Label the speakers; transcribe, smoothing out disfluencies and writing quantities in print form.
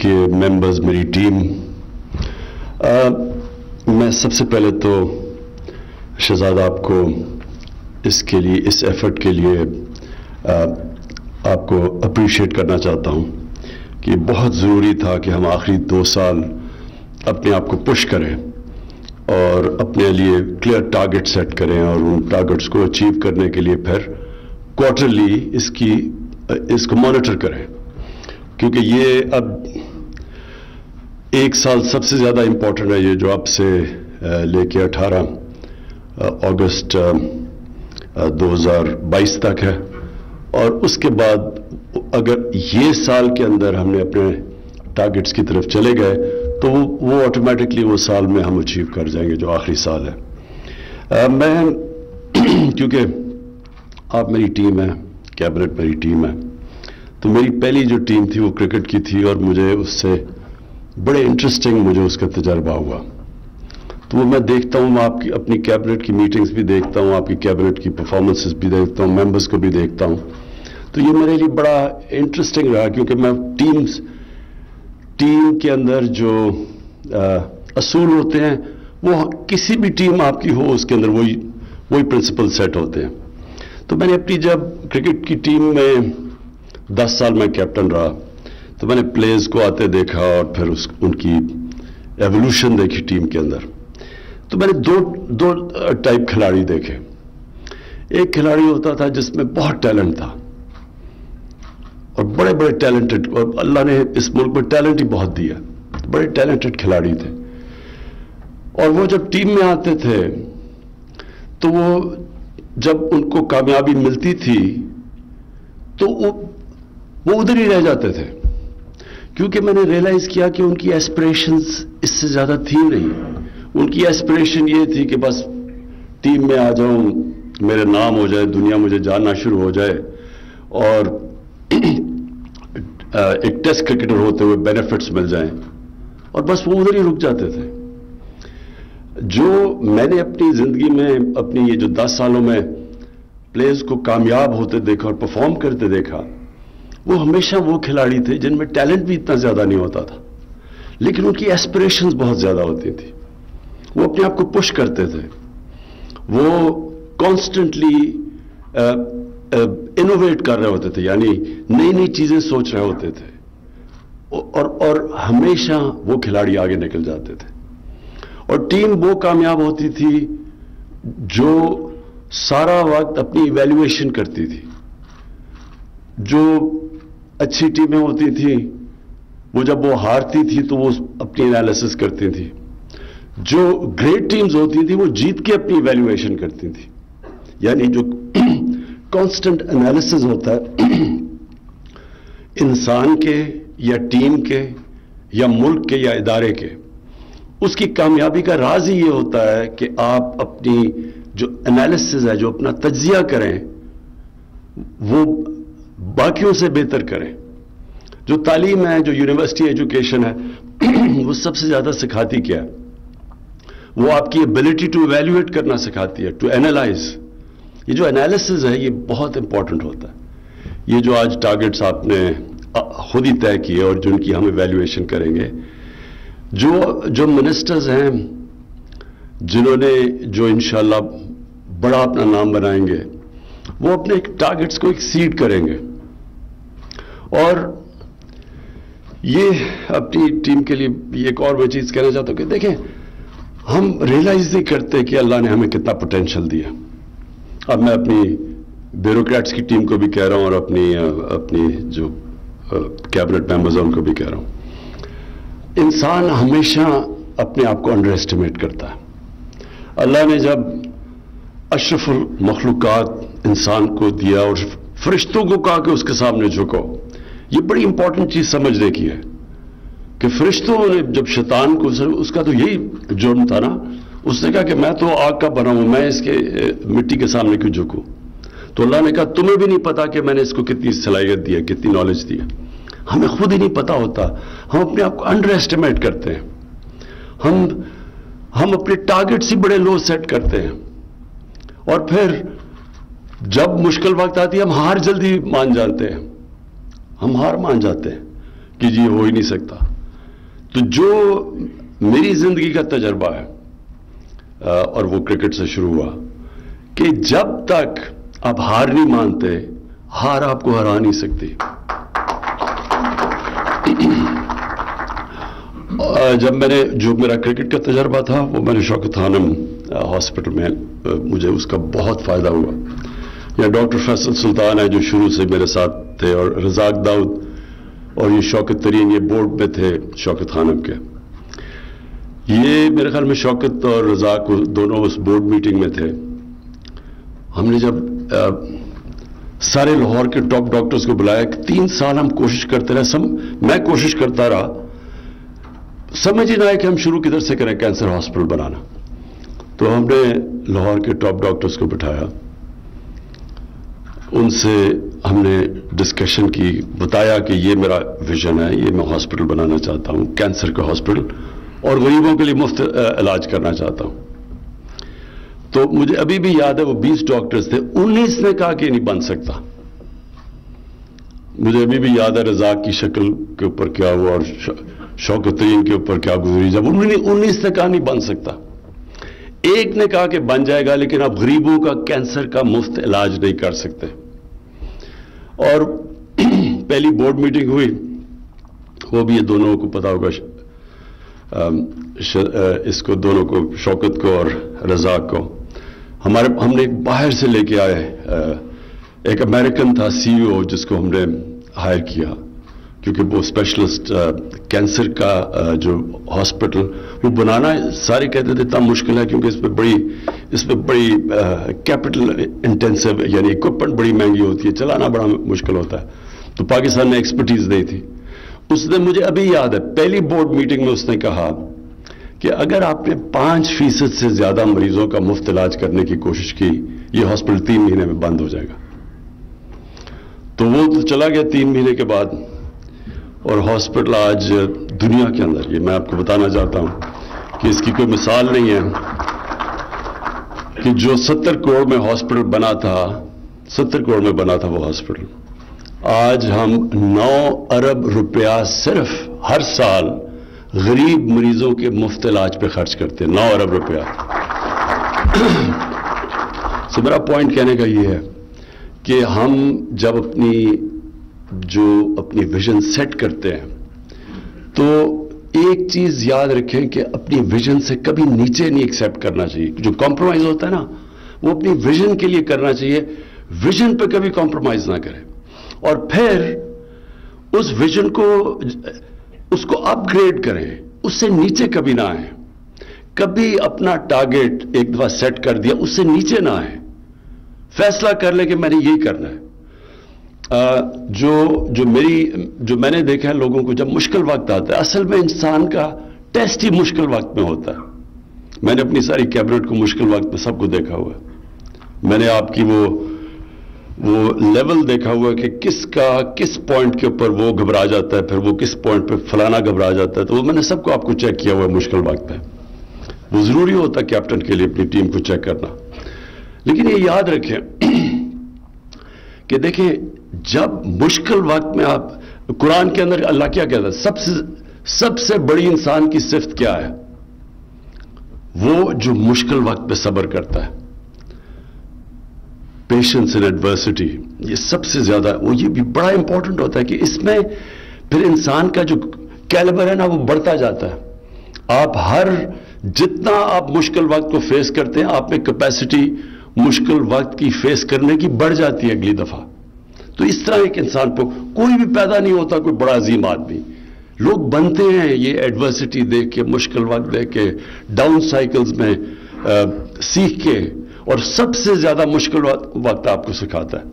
Speaker 1: के मेंबर्स, मेरी टीम, मैं सबसे पहले तो शहजाद आपको इसके लिए, इस एफर्ट के लिए आपको अप्रिशिएट करना चाहता हूं कि बहुत ज़रूरी था कि हम आखिरी 2 साल अपने आप को पुश करें और अपने लिए क्लियर टारगेट सेट करें और उन टारगेट्स को अचीव करने के लिए फिर क्वार्टरली इसको मॉनिटर करें, क्योंकि ये अब 1 साल सबसे ज़्यादा इम्पोर्टेंट है, ये जो अब से लेके 18 अगस्त 2022 तक है। और उसके बाद अगर ये साल के अंदर हमने अपने टारगेट्स की तरफ चले गए तो वो ऑटोमेटिकली वो साल में हम अचीव कर जाएंगे जो आखिरी साल है। मैं क्योंकि आप मेरी टीम है, कैबिनेट मेरी टीम है, तो मेरी पहली जो टीम थी वो क्रिकेट की थी और मुझे उससे बड़े इंटरेस्टिंग मुझे उसका तजर्बा हुआ। तो वो मैं देखता हूँ, मैं आपकी अपनी कैबिनेट की मीटिंग्स भी देखता हूँ, आपकी कैबिनेट की परफॉर्मेंसेस भी देखता हूँ, मेंबर्स को भी देखता हूँ। तो ये मेरे लिए बड़ा इंटरेस्टिंग रहा, क्योंकि मैं टीम के अंदर जो असूल होते हैं वो किसी भी टीम आपकी हो उसके अंदर वही प्रिंसिपल सेट होते हैं। तो मैंने अपनी जब क्रिकेट की टीम में 10 साल में कैप्टन रहा तो मैंने प्लेयर्स को आते देखा और फिर उनकी एवोल्यूशन देखी टीम के अंदर। तो मैंने दो टाइप खिलाड़ी देखे। एक खिलाड़ी होता था जिसमें बहुत टैलेंट था और बड़े बड़े टैलेंटेड, और अल्लाह ने इस मुल्क में टैलेंट ही बहुत दिया, बड़े टैलेंटेड खिलाड़ी थे। और वो जब टीम में आते थे तो वो जब उनको कामयाबी मिलती थी तो वो उधर ही रह जाते थे, क्योंकि मैंने रियलाइज किया कि उनकी एस्पिरेशंस इससे ज्यादा थी नहीं। उनकी एस्पिरेशन ये थी कि बस टीम में आ जाऊं, मेरे नाम हो जाए, दुनिया मुझे जानना शुरू हो जाए और एक टेस्ट क्रिकेटर होते हुए बेनिफिट्स मिल जाएं, और बस वो उधर ही रुक जाते थे। जो मैंने अपनी जिंदगी में, अपनी ये जो 10 सालों में प्लेयर्स को कामयाब होते देखा और परफॉर्म करते देखा, वो हमेशा वो खिलाड़ी थे जिनमें टैलेंट भी इतना ज्यादा नहीं होता था, लेकिन उनकी एस्पिरेशंस बहुत ज्यादा होती थी। वो अपने आप को पुश करते थे, वो कॉन्स्टेंटली इनोवेट कर रहे होते थे, यानी नई नई चीजें सोच रहे होते थे, और हमेशा वो खिलाड़ी आगे निकल जाते थे। और टीम वो कामयाब होती थी जो सारा वक्त अपनी इवैल्यूएशन करती थी। जो अच्छी टीमें होती थी वो जब वो हारती थी तो वो अपनी एनालिसिस करती थी। जो ग्रेट टीम्स होती थी वो जीत के अपनी इवैल्यूएशन करती थी, यानी जो कांस्टेंट एनालिसिस होता है इंसान के या टीम के या मुल्क के या इदारे के, उसकी कामयाबी का राज ही ये होता है कि आप अपनी जो एनालिसिस है, जो अपना तज्जिया करें, वो बाकियों से बेहतर करें। जो तालीम है, जो यूनिवर्सिटी एजुकेशन है, वो सबसे ज्यादा सिखाती क्या है? वो आपकी एबिलिटी टू इवैल्यूएट करना सिखाती है, टू एनालाइज। ये जो एनालिसिस है ये बहुत इंपॉर्टेंट होता है। ये जो आज टारगेट्स आपने खुद ही तय किए और जिनकी हम इवैल्यूएशन करेंगे, जो मिनिस्टर्स हैं जिन्होंने, जो इंशाल्लाह बड़ा अपना नाम बनाएंगे, वो अपने टारगेट्स को एक्सीड करेंगे। और ये अपनी टीम के लिए एक और मैं चीज कहना चाहता हूं कि देखें, हम रियलाइज नहीं करते कि अल्लाह ने हमें कितना पोटेंशियल दिया। अब मैं अपनी ब्यूरोक्रेट्स की टीम को भी कह रहा हूं और अपनी जो कैबिनेट मेंबर्स हैं उनको भी कह रहा हूं, इंसान हमेशा अपने आप को अंडर एस्टिमेट करता है। अल्लाह ने जब अशरफुल मखलूकात इंसान को दिया और फरिश्तों को कहा कि उसके सामने झुको, ये बड़ी इंपॉर्टेंट चीज समझने की है कि फरिश्तों ने जब शैतान को, उसका तो यही जुर्म था ना, उसने कहा कि मैं तो आग का बना हूं, मैं इसके मिट्टी के सामने क्यों झुकूं? तो अल्लाह ने कहा तुम्हें भी नहीं पता कि मैंने इसको कितनी सलाहियत दी है, कितनी नॉलेज दी है। हमें खुद ही नहीं पता होता, हम अपने आप को अंडर एस्टिमेट करते हैं। हम अपने टारगेट्स ही बड़े लो सेट करते हैं, और फिर जब मुश्किल वक्त आती है हम हार जल्दी मान जाते हैं, हम हार मान जाते हैं कि जी हो ही नहीं सकता। تو جو میری زندگی کا تجربہ ہے اور وہ کرکٹ سے شروع ہوا کہ جب تک آپ ہار نہیں مانتے ہار آپ کو ہرا نہیں سکتی. جب میں نے جو میرا کرکٹ کا تجربہ تھا وہ میں نے شوکت خانم ہاسپٹل میں مجھے اس کا بہت فائدہ ہوا. یا ڈاکٹر فیصل سلطان ہے جو شروع سے میرے ساتھ تھے, اور رزاق داؤد اور یہ شوکت ترین, یہ بورڈ میں تھے شوکت خانم کے. یہ میرے خیال میں شوکت اور رزاق دونوں اس بورڈ میٹنگ میں تھے. ہم نے جب سارے لاہور کے ٹاپ ڈاکٹرز کو بلایا کہ 3 سال ہم کوشش کرتے رہے, میں کوشش کرتا رہا, سمجھ ہی نہ آئے کہ ہم شروع کدھر سے کریں کینسر ہاسپٹل بنانا. تو ہم نے لاہور کے ٹاپ ڈاکٹرز کو بٹھایا, ان سے ہم نے ڈسکشن کی, بتایا کہ یہ میرا ویژن ہے, یہ میں ہاسپٹل بنانا چاہتا ہوں, کینسر کا ہاسپٹل, اور غریبوں کے لیے مفت علاج کرنا چاہتا ہوں. تو مجھے ابھی بھی یاد ہے وہ 20 ڈاکٹرز تھے, 19 نے کہا کہ نہیں بن سکتا. مجھے ابھی بھی یاد ہے رزاق کی شکل کے اوپر کیا ہوا اور شوکت ترین کے اوپر کیا گزری جب 19 نے کہا نہیں بن سکتا. ایک نے کہا کہ بن جائے گا لیکن آپ غریبوں کا کینسر کا مفت علاج نہیں کر سکتے. اور پہلی بورڈ میٹنگ ہوئی, وہ بھی یہ دونوں کو پتا ہوگا, اس کو دونوں کو, شوکت کو اور رزاق کو, ہم نے باہر سے لے کے آئے, ایک امریکن تھا CEO جس کو ہم نے ہائر کیا, کیونکہ وہ اسپیشلسٹ کینسر کا جو ہاسپٹل وہ بنانا سارے کہتے تھے اتنا مشکل ہے کیونکہ اس پہ بڑی کیپٹل انٹینسو یعنی اکوپمنٹ بڑی مہنگی ہوتی ہے, چلانا بڑا مشکل ہوتا ہے. تو پاکستان نے ایکسپرٹیز دی تھی. اس نے, مجھے ابھی یاد ہے, پہلی بورڈ میٹنگ میں اس نے کہا کہ اگر آپ نے 5% سے زیادہ مریضوں کا مفت علاج کرنے کی کوشش کی, یہ ہاسپٹل 3 مہینے میں بند ہو جائے گا. تو وہ تو چلا گیا 3 مہینے کے بعد, اور ہاسپٹل آج دنیا کے اندر, یہ میں آپ کو بتانا چاہتا ہوں کہ اس کی کوئی مثال نہیں ہے, کہ جو 70 کروڑ میں ہاسپٹل بنا تھا, 70 کروڑ میں بنا تھا وہ ہاسپٹل, آج ہم 9 ارب روپیہ صرف ہر سال غریب مریضوں کے مفت علاج پہ خرچ کرتے ہیں. 9 ارب روپیہ. سو میرا پوائنٹ کہنے کا یہ ہے کہ ہم جب اپنی ویژن سیٹ کرتے ہیں تو ایک چیز یاد رکھیں کہ اپنی ویژن سے کبھی نیچے نہیں ایکسیپٹ کرنا چاہیے. جو کمپرومائز ہوتا ہے نا وہ اپنی ویژن کے لیے کرنا چاہیے, ویژن پہ کبھی کمپرومائز نہ کریں, اور پھر اس ویژن کو اس کو اپ گریڈ کریں, اس سے نیچے کبھی نہ آئیں. کبھی اپنا ٹارگیٹ ایک دفعہ سیٹ کر دیا اس سے نیچے نہ آئیں, فیصلہ کر لیں کہ میں نے یہی کرنا ہے. جو میں نے دیکھا ہے لوگوں کو جب مشکل وقت آتا ہے, اصل میں انسان کا ٹیسٹ ہی مشکل وقت میں ہوتا ہے. میں نے اپنی ساری کیبنٹ کو مشکل وقت میں سب کو دیکھا ہوا ہے. میں نے آپ کی وہ لیول دیکھا ہوا ہے کہ کس پوائنٹ کے اوپر وہ گھبرا جاتا ہے, پھر وہ کس پوائنٹ پہ فلانا گھبرا جاتا ہے. تو وہ میں نے سب کو آپ کو چیک کیا ہوا ہے مشکل وقت پہ. وہ ضروری ہوتا ہے کیپٹن کے لیے اپنی ٹیم کو چیک کرنا. لیکن یہ یاد رکھیں کہ دیکھیں جب مشکل وقت میں آپ, قرآن کے اندر اللہ کیا کہتا ہے, سب سے بڑی انسان کی صفت کیا ہے, وہ جو مشکل وقت پہ صبر کرتا ہے. پیشنس ان ایڈورسٹی, یہ سب سے زیادہ, وہ یہ بھی بڑا امپورٹنٹ ہوتا ہے کہ اس میں پھر انسان کا جو کیلیبر ہے نا وہ بڑھتا جاتا ہے. آپ جتنا آپ مشکل وقت کو فیس کرتے ہیں, آپ میں کیپیسٹی مشکل وقت کی فیس کرنے کی بڑھ جاتی ہے اگلی دفعہ. تو اس طرح ایک انسان کو کوئی بھی پیدا نہیں ہوتا کوئی بڑا عظیم آدمی, لوگ بنتے ہیں یہ ایڈورسٹی دیکھ کے, مشکل وقت دیکھ کے, ڈاؤن سائیکلز میں سیکھ کے, اور سب سے زیادہ مشکل وقت آپ کو سکھاتا ہے.